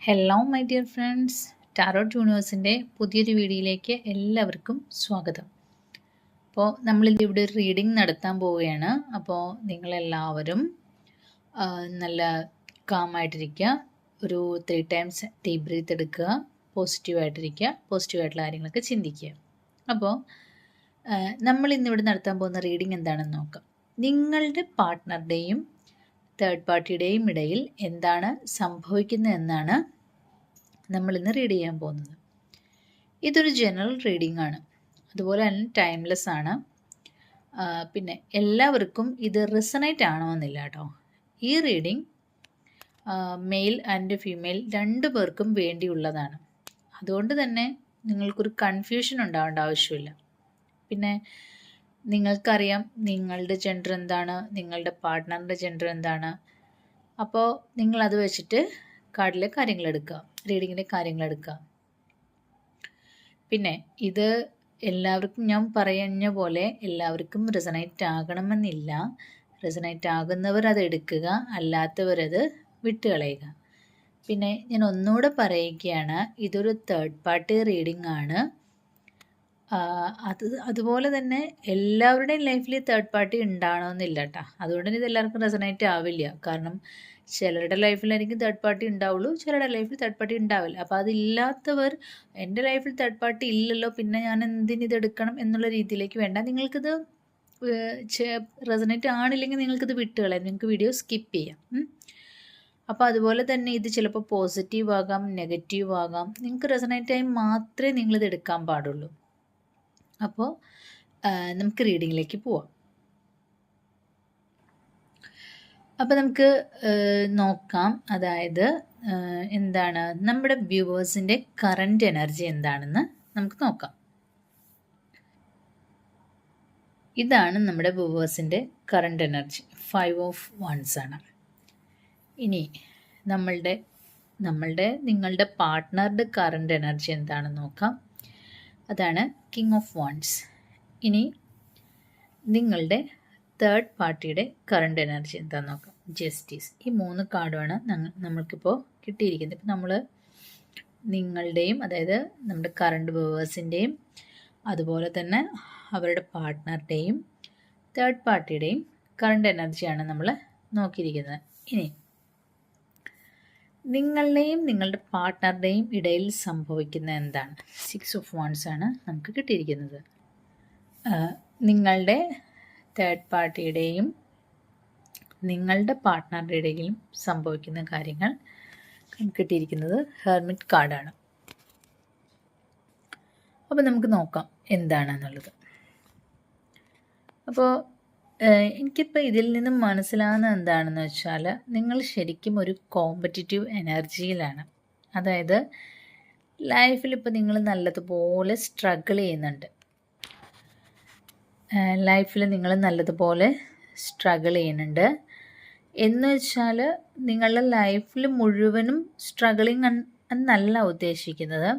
Hello my dear friends, tarot യൂണിവേഴ്സിൻ്റെ പുതിയൊരു വീഡിയോയിലേക്ക് എല്ലാവർക്കും സ്വാഗതം. അപ്പോൾ നമ്മളിവിടെ ഒരു റീഡിംഗ് നടത്താൻ പോവുകയാണ്. അപ്പോൾ നിങ്ങളെല്ലാവരും നല്ല കാമായിട്ടിരിക്കുക, ഒരു 3 times ഡീപ് ബ്രീത്ത് എടുക്കുക, പോസിറ്റീവായിട്ടിരിക്കുക, പോസിറ്റീവായിട്ടുള്ള കാര്യങ്ങളൊക്കെ ചിന്തിക്കുക. അപ്പോൾ നമ്മളിന്നിവിടെ നടത്താൻ പോകുന്ന റീഡിംഗ് എന്താണെന്ന് നോക്കാം. നിങ്ങളുടെ പാർട്ട്ണറുടെയും തേർഡ് പാർട്ടിയുടെയും ഇടയിൽ എന്താണ് സംഭവിക്കുന്നത് എന്നാണ് നമ്മളിന്ന് റീഡ് ചെയ്യാൻ പോകുന്നത്. ഇതൊരു ജനറൽ റീഡിംഗ് ആണ്, അതുപോലെ തന്നെ ടൈംലെസ് ആണ്. പിന്നെ എല്ലാവർക്കും ഇത് റിസണേറ്റ് ആണോന്നില്ല കേട്ടോ. ഈ റീഡിംഗ് മെയിൽ ആൻഡ് ഫീമെയിൽ 2 പേർക്കും വേണ്ടിയുള്ളതാണ്. അതുകൊണ്ട് തന്നെ നിങ്ങൾക്കൊരു കൺഫ്യൂഷൻ ഉണ്ടാവേണ്ട ആവശ്യമില്ല. പിന്നെ നിങ്ങൾക്കറിയാം നിങ്ങളുടെ ജെൻഡർ എന്താണ്, നിങ്ങളുടെ പാർട്ട്ണറിൻ്റെ ജെൻഡർ എന്താണ്. അപ്പോൾ നിങ്ങളത് വെച്ചിട്ട് കാർഡിലെ കാര്യങ്ങൾ എടുക്കുക, റീഡിങ്ങിൻ്റെ കാര്യങ്ങൾ എടുക്കുക. പിന്നെ ഇത് എല്ലാവർക്കും ഞാൻ പറയുന്ന പോലെ എല്ലാവർക്കും റെസണേറ്റ് ആകണമെന്നില്ല. റെസണേറ്റ് ആകുന്നവർ അത് എടുക്കുക, അല്ലാത്തവരത് വിട്ടുകളയുക. പിന്നെ ഞാൻ ഒന്നുകൂടെ പറയുകയാണ്, ഇതൊരു തേർഡ് പാർട്ടി റീഡിംഗ് ആണ്. അതുപോലെ തന്നെ എല്ലാവരുടെയും ലൈഫിൽ തേർഡ് പാർട്ടി ഉണ്ടാകണമെന്നില്ല കേട്ടോ. അതുകൊണ്ട് തന്നെ ഇത് എല്ലാവർക്കും റെസണേറ്റ് ആവില്ല. കാരണം ചിലരുടെ ലൈഫിലായിരിക്കും തേർഡ് പാർട്ടി ഉണ്ടാവുള്ളൂ, ചിലരുടെ ലൈഫിൽ തേർഡ് പാർട്ടി ഉണ്ടാവില്ല. അപ്പോൾ അതില്ലാത്തവർ എൻ്റെ ലൈഫിൽ തേർഡ് പാർട്ടി ഇല്ലല്ലോ, പിന്നെ ഞാൻ എന്തിനിത് എടുക്കണം എന്നുള്ള രീതിയിലേക്ക് വേണ്ട. നിങ്ങൾക്കിത് റെസണേറ്റ് ആണില്ലെങ്കിൽ നിങ്ങൾക്കിത് വിട്ടുകളയാം, നിങ്ങൾക്ക് വീഡിയോ സ്കിപ്പ് ചെയ്യാം. അപ്പോൾ അതുപോലെ തന്നെ ഇത് ചിലപ്പോൾ പോസിറ്റീവ് ആകാം, നെഗറ്റീവ് ആകാം. നിങ്ങൾക്ക് റെസണേറ്റ് ആയി മാത്രമേ നിങ്ങളിത് എടുക്കാൻ പാടുള്ളൂ. അപ്പോൾ നമുക്ക് റീഡിങ്ങിലേക്ക് പോവാം. അപ്പോൾ നമുക്ക് നോക്കാം, അതായത് എന്താണ് നമ്മുടെ വ്യൂവേഴ്സിൻ്റെ കറൻറ്റ് എനർജി എന്താണെന്ന് നമുക്ക് നോക്കാം. ഇതാണ് നമ്മുടെ വ്യൂവേഴ്സിൻ്റെ കറൻറ്റ് എനർജി. 5 of Wands ആണ്. ഇനി നിങ്ങളുടെ പാർട്ട്ണറുടെ കറൻറ്റ് എനർജി എന്താണെന്ന് നോക്കാം. അതാണ് കിങ് ഓഫ് വാൻഡ്സ്. ഇനി നിങ്ങളുടെ തേർഡ് പാർട്ടിയുടെ കറണ്ട് എനർജി എന്താണെന്ന് നോക്കാം. ജസ്റ്റിസ്. ഈ 3 കാർഡുമാണ് നമ്മൾക്കിപ്പോൾ കിട്ടിയിരിക്കുന്നത്. ഇപ്പം നമ്മൾ നിങ്ങളുടെയും, അതായത് നമ്മുടെ കറണ്ട് വ്യൂവേഴ്സിൻ്റെയും അതുപോലെ തന്നെ അവരുടെ പാർട്ട്ണറുടെയും തേർഡ് പാർട്ടിയുടെയും കറണ്ട് എനർജിയാണ് നമ്മൾ നോക്കിയിരിക്കുന്നത്. ഇനി നിങ്ങളുടെയും നിങ്ങളുടെ പാർട്ട്ണറുടെയും ഇടയിൽ സംഭവിക്കുന്ന എന്താണ്? 6 of Wands ആണ് നമുക്ക് കിട്ടിയിരിക്കുന്നത്. നിങ്ങളുടെ തേർഡ് പാർട്ടിയുടെയും നിങ്ങളുടെ പാർട്ട്ണറുടെ ഇടയിലും സംഭവിക്കുന്ന കാര്യങ്ങൾ കിട്ടിയിരിക്കുന്നത് ഹെർമിറ്റ് കാർഡാണ്. അപ്പോൾ നമുക്ക് നോക്കാം എന്താണെന്നുള്ളത്. അപ്പോൾ എനിക്കിപ്പോൾ ഇതിൽ നിന്നും മനസ്സിലാകുന്നത് എന്താണെന്ന് വെച്ചാൽ, നിങ്ങൾ ശരിക്കും ഒരു കോമ്പറ്റിറ്റീവ് എനർജിയിലാണ്. അതായത് ലൈഫിൽ ഇപ്പോൾ നിങ്ങൾ നല്ലതുപോലെ സ്ട്രഗിൾ ചെയ്യുന്നുണ്ട്. എന്ന് വെച്ചാൽ നിങ്ങളുടെ ലൈഫിൽ മുഴുവനും സ്ട്രഗിളിങ് എന്നല്ല ഉദ്ദേശിക്കുന്നത്.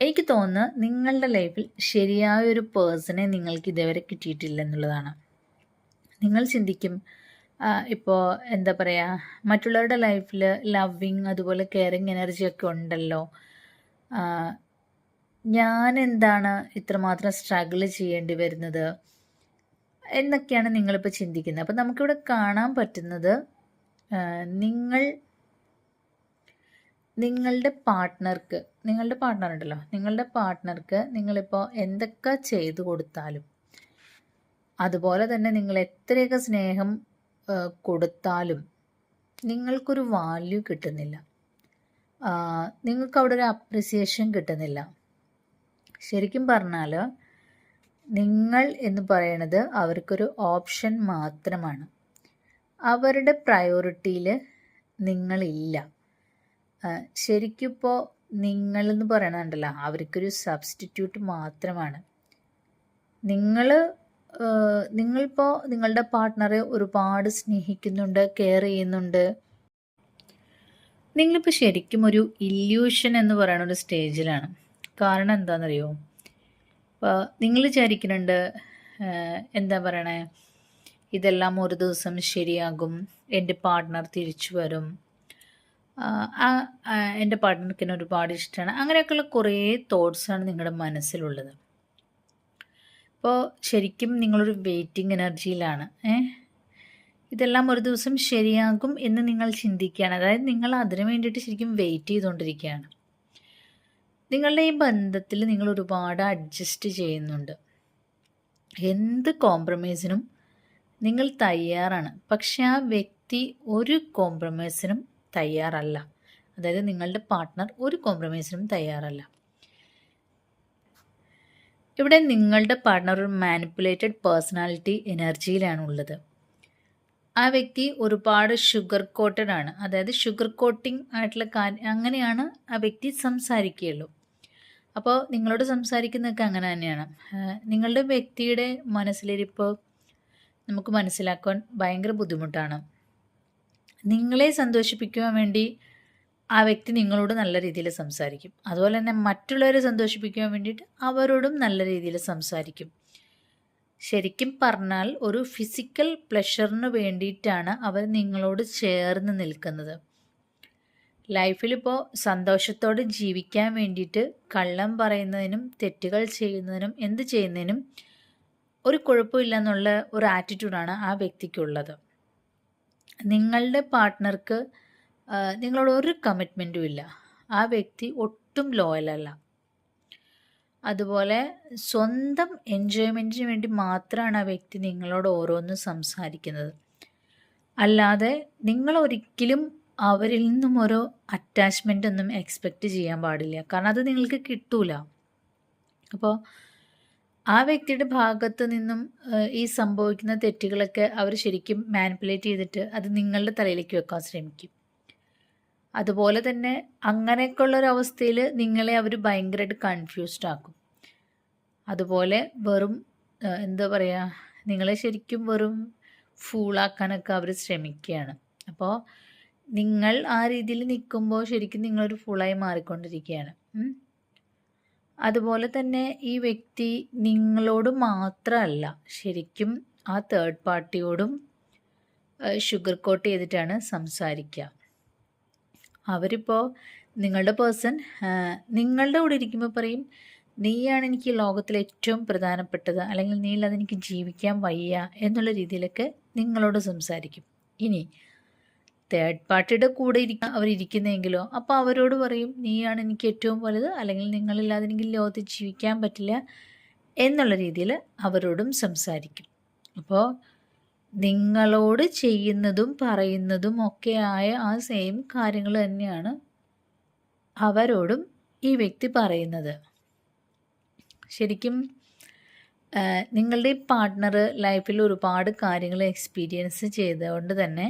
എനിക്ക് തോന്നുന്നു നിങ്ങളുടെ ലൈഫിൽ ശരിയായൊരു പേഴ്സണെ നിങ്ങൾക്ക് ഇതുവരെ കിട്ടിയിട്ടില്ല എന്നുള്ളതാണ്. നിങ്ങൾ ചിന്തിക്കും, ഇപ്പോൾ എന്താ പറയുക, മറ്റുള്ളവരുടെ ലൈഫിൽ ലവിങ് അതുപോലെ കെയറിങ് എനർജിയൊക്കെ ഉണ്ടല്ലോ, ഞാൻ എന്താണ് ഇത്രമാത്രം സ്ട്രഗിൾ ചെയ്യേണ്ടി വരുന്നത് എന്നൊക്കെയാണ് നിങ്ങളിപ്പോൾ ചിന്തിക്കുന്നത്. അപ്പോൾ നമുക്കിവിടെ കാണാൻ പറ്റുന്നത്, നിങ്ങളുടെ പാർട്ട്ണർക്ക് നിങ്ങളിപ്പോൾ എന്തൊക്കെ ചെയ്തു കൊടുത്താലും, അതുപോലെ തന്നെ നിങ്ങൾ എത്രയൊക്കെ സ്നേഹം കൊടുത്താലും നിങ്ങൾക്കൊരു വാല്യൂ കിട്ടുന്നില്ല. നിങ്ങൾക്ക് അവിടെ ഒരു അപ്രിസിയേഷൻ കിട്ടുന്നില്ല. ശരിക്കും പറഞ്ഞാൽ നിങ്ങൾ എന്ന് പറയുന്നത് അവർക്കൊരു ഓപ്ഷൻ മാത്രമാണ്. അവരുടെ പ്രയോറിറ്റിയിൽ നിങ്ങളില്ല. ശരിക്കും ഇപ്പോൾ നിങ്ങളെന്ന് പറയണുണ്ടല്ലോ, അവർക്കൊരു സബ്സ്റ്റിറ്റ്യൂട്ട് മാത്രമാണ്. നിങ്ങളിപ്പോൾ നിങ്ങളുടെ പാർട്ട്ണറെ ഒരുപാട് സ്നേഹിക്കുന്നുണ്ട്, കെയർ ചെയ്യുന്നുണ്ട്. നിങ്ങളിപ്പോൾ ശരിക്കും ഒരു ഇല്യൂഷൻ എന്ന് പറയുന്ന ഒരു സ്റ്റേജിലാണ്. കാരണം എന്താണെന്നറിയോ, ഇപ്പോൾ നിങ്ങൾ വിചാരിക്കുന്നുണ്ട്, എന്താ പറയണേ, ഇതെല്ലാം ഒരു ദിവസം ശരിയാകും, എൻ്റെ പാർട്ട്ണർ തിരിച്ചു വരും, എൻ്റെ പാർട്ട്ണർക്ക് എന്നെ ഒരുപാട് ഇഷ്ടമാണ്. അങ്ങനെയൊക്കെയുള്ള കുറേ തോട്ട്സാണ് നിങ്ങളുടെ മനസ്സിലുള്ളത്. അപ്പോൾ ശരിക്കും നിങ്ങളൊരു വെയിറ്റിംഗ് എനർജിയിലാണ്. ഇതെല്ലാം ഒരു ദിവസം ശരിയാകും എന്ന് നിങ്ങൾ ചിന്തിക്കുകയാണ്. അതായത് നിങ്ങൾ അതിനു വേണ്ടിയിട്ട് ശരിക്കും വെയിറ്റ് ചെയ്തുകൊണ്ടിരിക്കുകയാണ്. നിങ്ങളുടെ ഈ ബന്ധത്തിൽ നിങ്ങൾ ഒരുപാട് അഡ്ജസ്റ്റ് ചെയ്യുന്നുണ്ട്. എന്ത് കോംപ്രമൈസിനും നിങ്ങൾ തയ്യാറാണ്. പക്ഷെ ആ വ്യക്തി ഒരു കോംപ്രമൈസിനും തയ്യാറല്ല. അതായത് നിങ്ങളുടെ പാർട്ട്ണർ ഒരു കോംപ്രമൈസിനും തയ്യാറല്ല. ഇവിടെ നിങ്ങളുടെ പാർട്ട്ണർ ഒരു മാനിപ്പുലേറ്റഡ് പേഴ്സണാലിറ്റി എനർജിയിലാണ് ഉള്ളത്. ആ വ്യക്തി ഒരുപാട് ഷുഗർ കോട്ടഡ് ആണ്. അതായത് ഷുഗർ കോട്ടിംഗ് ആയിട്ടുള്ള അങ്ങനെയാണ് ആ വ്യക്തി സംസാരിക്കുകയുള്ളൂ. അപ്പോൾ നിങ്ങളോട് സംസാരിക്കുന്നതൊക്കെ അങ്ങനെ തന്നെയാണ്. നിങ്ങളുടെ വ്യക്തിയുടെ മനസ്സിലിരിപ്പോൾ നമുക്ക് മനസ്സിലാക്കാൻ ഭയങ്കര ബുദ്ധിമുട്ടാണ്. നിങ്ങളെ സന്തോഷിപ്പിക്കുവാൻ വേണ്ടി ആ വ്യക്തി നിങ്ങളോട് നല്ല രീതിയിൽ സംസാരിക്കും. അതുപോലെ തന്നെ മറ്റുള്ളവരെ സന്തോഷിപ്പിക്കുവാൻ വേണ്ടിയിട്ട് അവരോടും നല്ല രീതിയിൽ സംസാരിക്കും. ശരിക്കും പറഞ്ഞാൽ ഒരു ഫിസിക്കൽ പ്ലഷറിന് വേണ്ടിയിട്ടാണ് അവർ നിങ്ങളോട് ചേർന്ന് നിൽക്കുന്നത്. ലൈഫിലിപ്പോൾ സന്തോഷത്തോടെ ജീവിക്കാൻ വേണ്ടിയിട്ട് കള്ളം പറയുന്നതിനും തെറ്റുകൾ ചെയ്യുന്നതിനും എന്ത് ചെയ്യുന്നതിനും ഒരു കുഴപ്പമില്ല എന്നുള്ള ഒരു ആറ്റിറ്റ്യൂഡാണ് ആ വ്യക്തിക്കുള്ളത്. നിങ്ങളുടെ പാർട്ട്ണർക്ക് നിങ്ങളോട് ഒരു കമ്മിറ്റ്മെൻറ്റും ഇല്ല. ആ വ്യക്തി ഒട്ടും ലോയലല്ല. അതുപോലെ സ്വന്തം എൻജോയ്മെൻറ്റിന് വേണ്ടി മാത്രമാണ് ആ വ്യക്തി നിങ്ങളോട് ഓരോന്നും സംസാരിക്കുന്നത്. അല്ലാതെ നിങ്ങളൊരിക്കലും അവരിൽ നിന്നും ഓരോ അറ്റാച്ച്മെൻ്റ് ഒന്നും എക്സ്പെക്റ്റ് ചെയ്യാൻ പാടില്ല. കാരണം അത് നിങ്ങൾക്ക് കിട്ടൂല. അപ്പോൾ ആ വ്യക്തിയുടെ ഭാഗത്ത് നിന്നും ഈ സംഭവിക്കുന്ന തെറ്റുകളൊക്കെ അവർ ശരിക്കും മാനിപ്പുലേറ്റ് ചെയ്തിട്ട് അത് നിങ്ങളുടെ തലയിലേക്ക് വെക്കാൻ ശ്രമിക്കും. അതുപോലെ തന്നെ അങ്ങനെയൊക്കെയുള്ളൊരവസ്ഥയിൽ നിങ്ങളെ അവർ ഭയങ്കരമായിട്ട് കൺഫ്യൂസ്ഡ് ആക്കും. അതുപോലെ വെറും എന്താ പറയുക, നിങ്ങളെ ശരിക്കും വെറും ഫൂളാക്കാനൊക്കെ അവർ ശ്രമിക്കുകയാണ്. അപ്പോൾ നിങ്ങൾ ആ രീതിയിൽ നിൽക്കുമ്പോൾ ശരിക്കും നിങ്ങളൊരു ഫുള്ളായി മാറിക്കൊണ്ടിരിക്കുകയാണ്. അതുപോലെ തന്നെ ഈ വ്യക്തി നിങ്ങളോട് മാത്രമല്ല ശരിക്കും ആ തേർഡ് പാർട്ടിയോടും ഷുഗർ കോട്ട് ചെയ്തിട്ടാണ് സംസാരിക്കുക. അവരിപ്പോൾ നിങ്ങളുടെ പേഴ്സൺ നിങ്ങളുടെ കൂടെ ഇരിക്കുമ്പോൾ പറയും, നീയാണ് എനിക്ക് ലോകത്തിലെ ഏറ്റവും പ്രധാനപ്പെട്ടത്, അല്ലെങ്കിൽ നീ ഇല്ലാതെ എനിക്ക് ജീവിക്കാൻ വയ്യ എന്നുള്ള രീതിയിലൊക്കെ നിങ്ങളോട് സംസാരിക്കും. ഇനി തേർഡ് പാർട്ടിയുടെ കൂടെ അവരിയ്ക്കുന്നതെങ്കിലോ അപ്പോൾ അവരോട് പറയും, നീയാണ് എനിക്ക് ഏറ്റവും വലുത്, അല്ലെങ്കിൽ നിങ്ങളില്ലാതെ എനിക്ക് ലോകത്ത് ജീവിക്കാൻ പറ്റില്ല എന്നുള്ള രീതിയിൽ അവരോടും സംസാരിക്കും. അപ്പോൾ നിങ്ങളോട് ചെയ്യുന്നതും പറയുന്നതും ഒക്കെ ആയ ആ സെയിം കാര്യങ്ങൾ തന്നെയാണ് അവരോടും ഈ വ്യക്തി പറയുന്നത്. ശരിക്കും നിങ്ങളുടെ പാർട്ട്ണർ ലൈഫിൽ ഒരുപാട് കാര്യങ്ങൾ എക്സ്പീരിയൻസ് ചെയ്തുകൊണ്ട് തന്നെ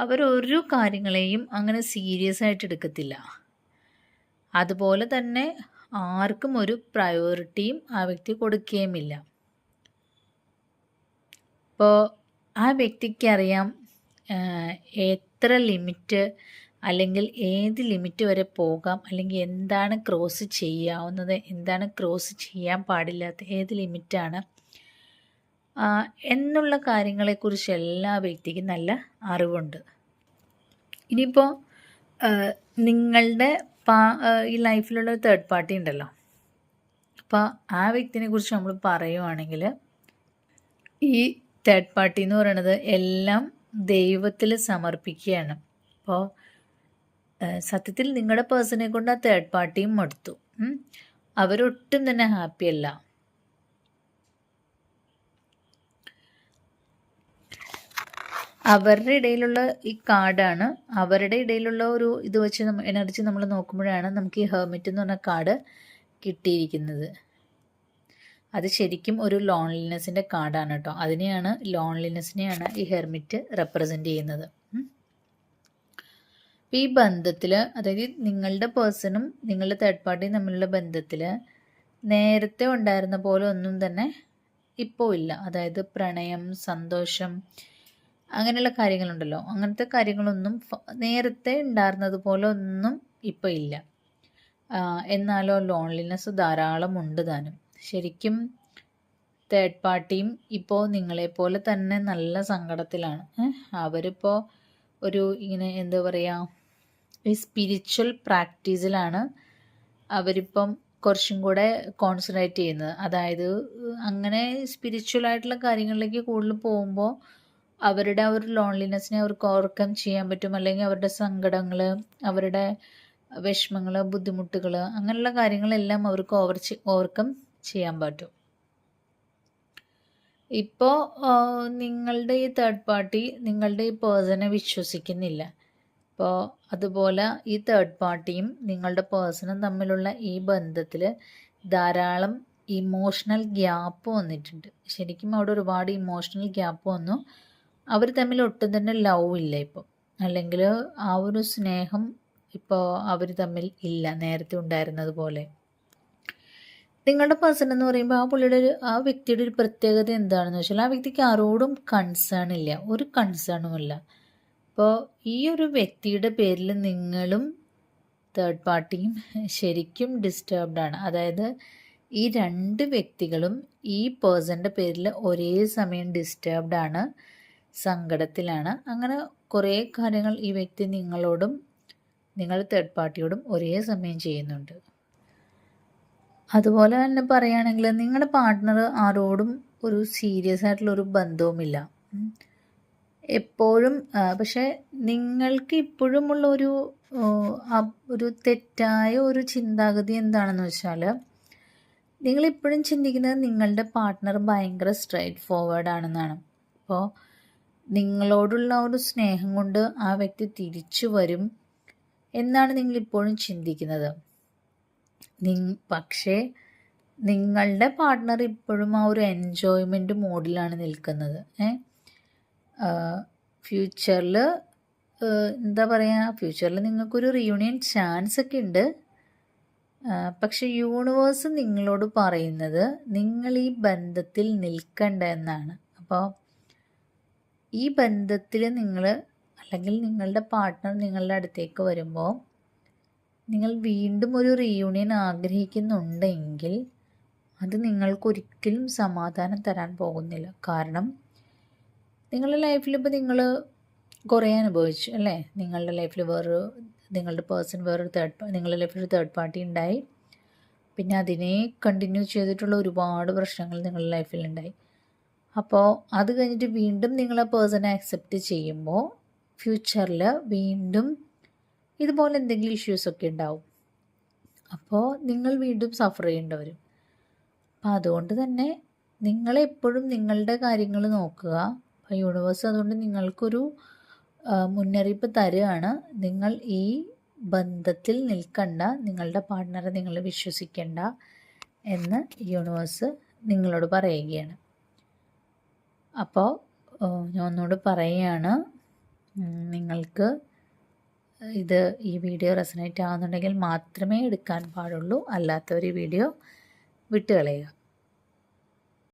അവരൊരു കാര്യങ്ങളെയും അങ്ങനെ സീരിയസ് ആയിട്ട് എടുക്കത്തില്ല. അതുപോലെ തന്നെ ആർക്കും ഒരു പ്രയോറിറ്റിയും ആ വ്യക്തി കൊടുക്കുകയുമില്ല. അപ്പോൾ ആ വ്യക്തിക്കറിയാം എത്ര ലിമിറ്റ്, അല്ലെങ്കിൽ ഏത് ലിമിറ്റ് വരെ പോകാം, അല്ലെങ്കിൽ എന്താണ് ക്രോസ് ചെയ്യാവുന്നത്, എന്താണ് ക്രോസ് ചെയ്യാൻ പാടില്ലാത്ത, ഏത് ലിമിറ്റാണ് എന്നുള്ള കാര്യങ്ങളെക്കുറിച്ച് എല്ലാ വ്യക്തിക്കും നല്ല അറിവുണ്ട്. ഇനിയിപ്പോൾ നിങ്ങളുടെ ഈ ലൈഫിലുള്ള തേർഡ് പാർട്ടി ഉണ്ടല്ലോ, അപ്പോൾ ആ വ്യക്തിനെ കുറിച്ച് നമ്മൾ പറയുവാണെങ്കിൽ ഈ തേർഡ് പാർട്ടി എന്ന് പറയുന്നത് എല്ലാം ദൈവത്തിൽ സമർപ്പിക്കുകയാണ്. അപ്പോൾ സത്യത്തിൽ നിങ്ങളുടെ പേഴ്സണെ കൊണ്ട് ആ തേർഡ് പാർട്ടിയും മടുത്തു. അവരൊട്ടും തന്നെ ഹാപ്പിയല്ല. അവരുടെ ഇടയിലുള്ള ഈ കാർഡാണ്, അവരുടെ ഇടയിലുള്ള ഒരു ഇത് വെച്ച് എനർജി നമ്മൾ നോക്കുമ്പോഴാണ് നമുക്ക് ഈ ഹെർമിറ്റ് എന്ന് പറഞ്ഞ കാർഡ് കിട്ടിയിരിക്കുന്നത്. അത് ശരിക്കും ഒരു ലോൺലിനെസ്സിൻ്റെ കാർഡാണ് കേട്ടോ. ലോൺലിനെസ്സിനെയാണ് ഈ ഹെർമിറ്റ് റെപ്രസെൻ്റ് ചെയ്യുന്നത്. ഈ ബന്ധത്തിൽ, അതായത് നിങ്ങളുടെ പേഴ്സണും നിങ്ങളുടെ തേർഡ് പാർട്ടിയും തമ്മിലുള്ള ബന്ധത്തിൽ നേരത്തെ ഉണ്ടായിരുന്ന പോലെ ഒന്നും തന്നെ ഇപ്പോൾ ഇല്ല. അതായത് പ്രണയം, സന്തോഷം, അങ്ങനെയുള്ള കാര്യങ്ങളുണ്ടല്ലോ, അങ്ങനത്തെ കാര്യങ്ങളൊന്നും നേരത്തെ ഉണ്ടായിരുന്നത് പോലെ ഒന്നും ഇപ്പോൾ ഇല്ല. എന്നാലോ ലോൺലിനെസ് ധാരാളം ഉണ്ട് താനും. ശരിക്കും തേർഡ് പാർട്ടിയും ഇപ്പോൾ നിങ്ങളെപ്പോലെ തന്നെ നല്ല സങ്കടത്തിലാണ്. അവരിപ്പോൾ ഒരു ഇങ്ങനെ എന്താ പറയുക, ഈ സ്പിരിച്വൽ പ്രാക്ടീസിലാണ് അവരിപ്പം കുറച്ചും കൂടെ കോൺസെൻട്രേറ്റ് ചെയ്യുന്നത്. അതായത് അങ്ങനെ സ്പിരിച്വൽ ആയിട്ടുള്ള കാര്യങ്ങളിലേക്ക് കൂടുതൽ പോകുമ്പോൾ അവരുടെ ആ ഒരു ലോൺലിനെസ്സിനെ അവർക്ക് ഓവർകം ചെയ്യാൻ പറ്റും. അല്ലെങ്കിൽ അവരുടെ സങ്കടങ്ങൾ, അവരുടെ വിഷമങ്ങൾ, ബുദ്ധിമുട്ടുകൾ, അങ്ങനെയുള്ള കാര്യങ്ങളെല്ലാം അവർക്ക് ഓവർകം ചെയ്യാൻ പറ്റും. ഇപ്പോൾ നിങ്ങളുടെ ഈ തേർഡ് പാർട്ടി നിങ്ങളുടെ ഈ പേഴ്സണെ വിശ്വസിക്കുന്നില്ല. അപ്പോൾ അതുപോലെ ഈ തേർഡ് പാർട്ടിയും നിങ്ങളുടെ പേഴ്സണും തമ്മിലുള്ള ഈ ബന്ധത്തിൽ ധാരാളം ഇമോഷണൽ ഗ്യാപ്പ് വന്നിട്ടുണ്ട്. ശരിക്കും അവിടെ ഒരുപാട് ഇമോഷണൽ ഗ്യാപ്പ് വന്നു. അവർ തമ്മിൽ ഒട്ടും തന്നെ ലവ് ഇല്ല ഇപ്പോൾ, അല്ലെങ്കിൽ ആ ഒരു സ്നേഹം ഇപ്പോൾ അവർ തമ്മിൽ ഇല്ല നേരത്തെ ഉണ്ടായിരുന്നത് പോലെ. നിങ്ങളുടെ പേഴ്സൺ എന്ന് പറയുമ്പോൾ ആ വ്യക്തിയുടെ ഒരു പ്രത്യേകത എന്താണെന്ന് വെച്ചാൽ ആ വ്യക്തിക്ക് ആരോടും കൺസേൺ ഇല്ല, ഒരു കൺസേണുമില്ല. അപ്പോൾ ഈ ഒരു വ്യക്തിയുടെ പേരിൽ നിങ്ങളും തേർഡ് പാർട്ടിയും ശരിക്കും ഡിസ്റ്റർബ്ഡ് ആണ്. അതായത് ഈ രണ്ട് വ്യക്തികളും ഈ പേഴ്സൻ്റെ പേരിൽ ഒരേ സമയം ഡിസ്റ്റർബ്ഡ് ആണ്, സങ്കടത്തിലാണ്. അങ്ങനെ കുറേ കാര്യങ്ങൾ ഈ വ്യക്തി നിങ്ങളോടും നിങ്ങൾ തേർഡ് പാർട്ടിയോടും ഒരേ സമയം ചെയ്യുന്നുണ്ട്. അതുപോലെ തന്നെ പറയുകയാണെങ്കിൽ നിങ്ങളുടെ പാർട്ട്ണർ ആരോടും ഒരു സീരിയസ് ആയിട്ടുള്ളൊരു ബന്ധവുമില്ല എപ്പോഴും. പക്ഷേ നിങ്ങൾക്ക് ഇപ്പോഴുമുള്ള ഒരു തെറ്റായ ഒരു ചിന്താഗതി എന്താണെന്ന് വെച്ചാൽ, നിങ്ങളിപ്പോഴും ചിന്തിക്കുന്നത് നിങ്ങളുടെ പാർട്ട്ണർ ഭയങ്കര സ്ട്രൈറ്റ് ഫോർവേഡ് ആണെന്നാണ്. അപ്പോൾ നിങ്ങളോടുള്ള ഒരു സ്നേഹം കൊണ്ട് ആ വ്യക്തി തിരിച്ചു വരും എന്നാണ് നിങ്ങളിപ്പോഴും ചിന്തിക്കുന്നത്. പക്ഷേ നിങ്ങളുടെ പാർട്ട്ണർ ഇപ്പോഴും ആ ഒരു എൻജോയ്മെൻറ്റ് മോഡിലാണ് നിൽക്കുന്നത്. ഫ്യൂച്ചറിൽ എന്താ പറയുക, ഫ്യൂച്ചറിൽ നിങ്ങൾക്കൊരു റീയൂണിയൻ ചാൻസ് ഒക്കെ ഉണ്ട്. പക്ഷെ യൂണിവേഴ്സ് നിങ്ങളോട് പറയുന്നത് നിങ്ങൾ ഈ ബന്ധത്തിൽ നിൽക്കണ്ട എന്നാണ്. അപ്പോൾ ഈ ബന്ധത്തിൽ നിങ്ങൾ, അല്ലെങ്കിൽ നിങ്ങളുടെ പാർട്ട്ണർ നിങ്ങളുടെ അടുത്തേക്ക് വരുമ്പോൾ നിങ്ങൾ വീണ്ടും ഒരു റീയൂണിയൻ ആഗ്രഹിക്കുന്നുണ്ടെങ്കിൽ അത് നിങ്ങൾക്കൊരിക്കലും സമാധാനം തരാൻ പോകുന്നില്ല. കാരണം നിങ്ങളുടെ ലൈഫിൽ ഇപ്പോൾ നിങ്ങൾ കുറേ അനുഭവിച്ചു അല്ലേ. നിങ്ങളുടെ ലൈഫിൽ നിങ്ങളുടെ പേഴ്സൺ നിങ്ങളുടെ ലൈഫിൽ ഒരു തേർഡ് പാർട്ടി ഉണ്ടായി. പിന്നെ അതിനെ കണ്ടിന്യൂ ചെയ്തിട്ടുള്ള ഒരുപാട് പ്രശ്നങ്ങൾ നിങ്ങളുടെ ലൈഫിലുണ്ടായി. അപ്പോൾ അത് കഴിഞ്ഞിട്ട് വീണ്ടും നിങ്ങൾ ആ പേഴ്സണെ അക്സെപ്റ്റ് ചെയ്യുമ്പോൾ ഫ്യൂച്ചറിൽ വീണ്ടും ഇതുപോലെ എന്തെങ്കിലും ഇഷ്യൂസൊക്കെ ഉണ്ടാവും. അപ്പോൾ നിങ്ങൾ വീണ്ടും സഫർ ചെയ്യേണ്ടി വരും. അപ്പോൾ അതുകൊണ്ട് തന്നെ നിങ്ങളെപ്പോഴും നിങ്ങളുടെ കാര്യങ്ങൾ നോക്കുക. അപ്പോൾ യൂണിവേഴ്സ് അതുകൊണ്ട് നിങ്ങൾക്കൊരു മുന്നറിയിപ്പ് തരുകയാണ്. നിങ്ങൾ ഈ ബന്ധത്തിൽ നിൽക്കണ്ട, നിങ്ങളുടെ പാർട്ട്ണറെ നിങ്ങൾ വിശ്വസിക്കേണ്ട എന്ന് യൂണിവേഴ്സ് നിങ്ങളോട് പറയുകയാണ്. അപ്പോൾ ഞാൻ ഒന്നുകൂടി പറയുകയാണ്, നിങ്ങൾക്ക് ഈ വീഡിയോ റെസനേറ്റ് ആവുന്നുണ്ടെങ്കിൽ മാത്രമേ എടുക്കാൻ പാടുള്ളൂ, അല്ലാത്തവർ ഈ വീഡിയോ വിട്ടുകളയുക.